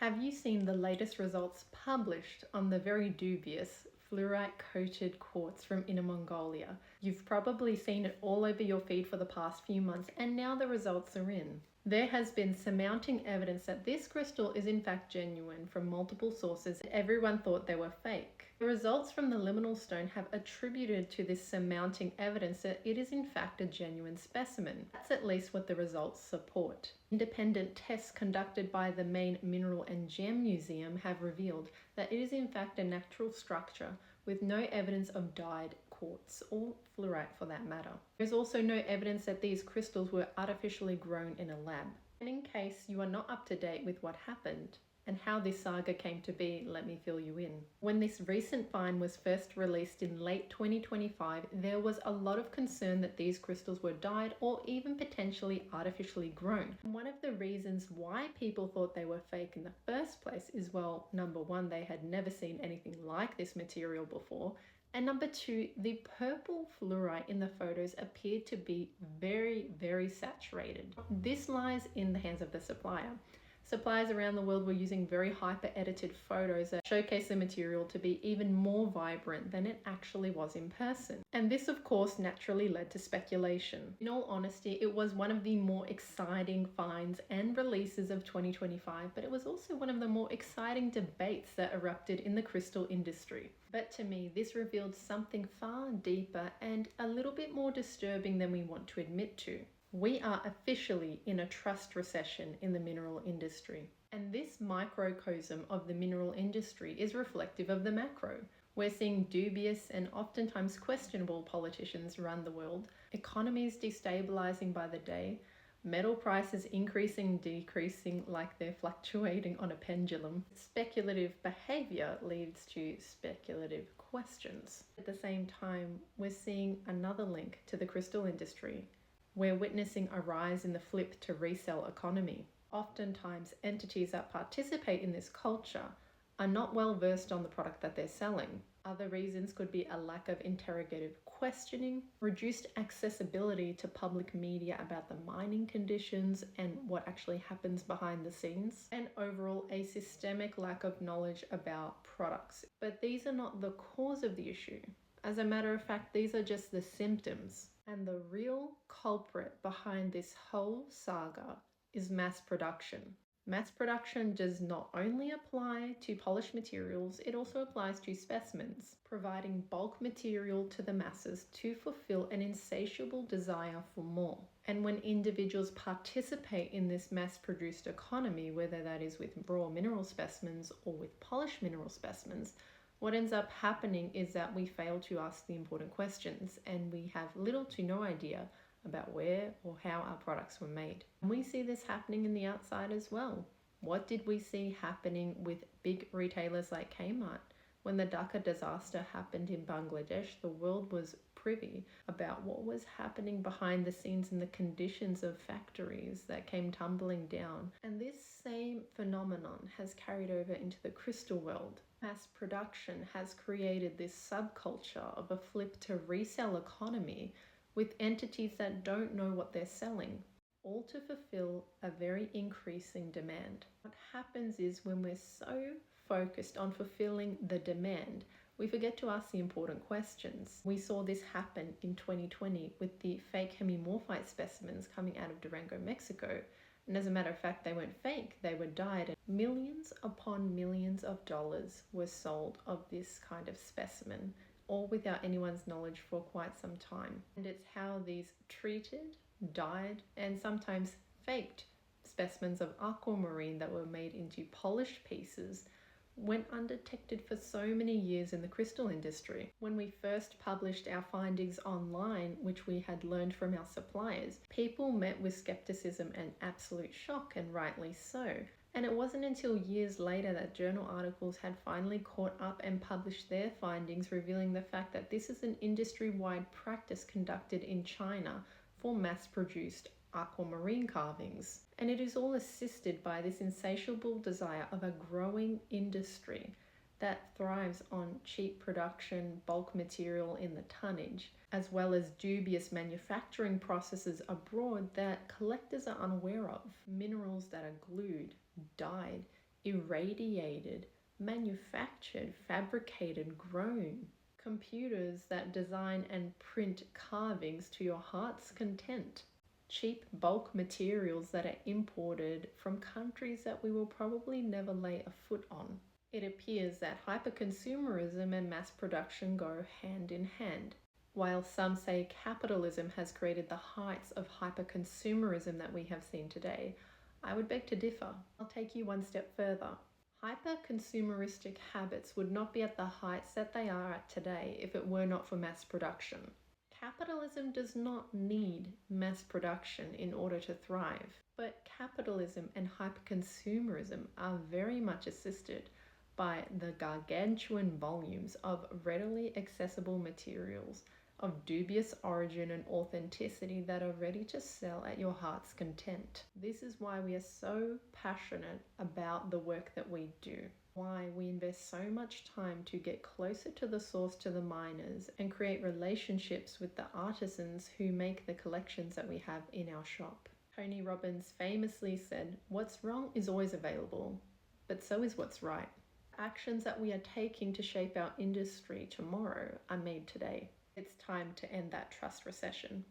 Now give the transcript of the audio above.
Have you seen the latest results published on the very dubious fluorite-coated quartz from Inner Mongolia? You've probably seen it all over your feed for the past few months, and now the results are in. There has been surmounting evidence that this crystal is in fact genuine from multiple sources. Everyone thought they were fake. The results from the Liminal Stone have attributed to this surmounting evidence that it is in fact a genuine specimen. That's at least what the results support. Independent tests conducted by the main Mineral and Gem Museum have revealed that it is in fact a natural structure with no evidence of dyed quartz or fluorite for that matter. There's also no evidence that these crystals were artificially grown in a lab. And in case you are not up to date with what happened and how this saga came to be, let me fill you in. When this recent find was first released in late 2025, there was a lot of concern that these crystals were dyed or even potentially artificially grown. And one of the reasons why people thought they were fake in the first place is, well, number one, they had never seen anything like this material before. And number two, the purple fluorite in the photos appeared to be very, very saturated. This lies in the hands of the supplier. Suppliers around the world were using very hyper-edited photos that showcase the material to be even more vibrant than it actually was in person. And this, of course, naturally led to speculation. In all honesty, it was one of the more exciting finds and releases of 2025, but it was also one of the more exciting debates that erupted in the crystal industry. But to me, this revealed something far deeper and a little bit more disturbing than we want to admit to. We are officially in a trust recession in the mineral industry. And this microcosm of the mineral industry is reflective of the macro. We're seeing dubious and oftentimes questionable politicians run the world, economies destabilizing by the day, metal prices increasing, decreasing like they're fluctuating on a pendulum. Speculative behavior leads to speculative questions. At the same time, we're seeing another link to the crystal industry. We're witnessing a rise in the flip to resell economy. Oftentimes, entities that participate in this culture are not well versed on the product that they're selling. Other reasons could be a lack of interrogative questioning, reduced accessibility to public media about the mining conditions and what actually happens behind the scenes, and overall a systemic lack of knowledge about products. But these are not the cause of the issue. As a matter of fact, these are just the symptoms. And the real culprit behind this whole saga is mass production. Mass production does not only apply to polished materials, it also applies to specimens, providing bulk material to the masses to fulfill an insatiable desire for more. And when individuals participate in this mass-produced economy, whether that is with raw mineral specimens or with polished mineral specimens, what ends up happening is that we fail to ask the important questions and we have little to no idea about where or how our products were made. And we see this happening in the outside as well. What did we see happening with big retailers like Kmart? When the Dhaka disaster happened in Bangladesh, the world was privy about what was happening behind the scenes in the conditions of factories that came tumbling down. And this same phenomenon has carried over into the crystal world. Mass production has created this subculture of a flip to resell economy with entities that don't know what they're selling, all to fulfill a very increasing demand. What happens is when we're so focused on fulfilling the demand, we forget to ask the important questions. We saw this happen in 2020 with the fake hemimorphite specimens coming out of Durango, Mexico. And as a matter of fact, they weren't fake, they were dyed. And millions upon millions of dollars were sold of this kind of specimen, all without anyone's knowledge for quite some time. And it's how these treated, dyed, and sometimes faked specimens of aquamarine that were made into polished pieces went undetected for so many years in the crystal industry. When we first published our findings online, which we had learned from our suppliers, people met with skepticism and absolute shock, and rightly so. And it wasn't until years later that journal articles had finally caught up and published their findings, revealing the fact that this is an industry-wide practice conducted in China for mass-produced aquamarine carvings. And it is all assisted by this insatiable desire of a growing industry that thrives on cheap production, bulk material in the tonnage, as well as dubious manufacturing processes abroad that collectors are unaware of. Minerals that are glued, dyed, irradiated, manufactured, fabricated, grown. Computers that design and print carvings to your heart's content. Cheap bulk materials that are imported from countries that we will probably never lay a foot on. It appears that hyperconsumerism and mass production go hand in hand. While some say capitalism has created the heights of hyperconsumerism that we have seen today, I would beg to differ. I'll take you one step further. Hyper-consumeristic habits would not be at the heights that they are at today if it were not for mass production. Capitalism does not need mass production in order to thrive, but capitalism and hyper-consumerism are very much assisted by the gargantuan volumes of readily accessible materials of dubious origin and authenticity that are ready to sell at your heart's content. This is why we are so passionate about the work that we do, why we invest so much time to get closer to the source, to the miners, and create relationships with the artisans who make the collections that we have in our shop. Tony Robbins famously said, "What's wrong is always available, but so is what's right." Actions that we are taking to shape our industry tomorrow are made today. It's time to end that trust recession.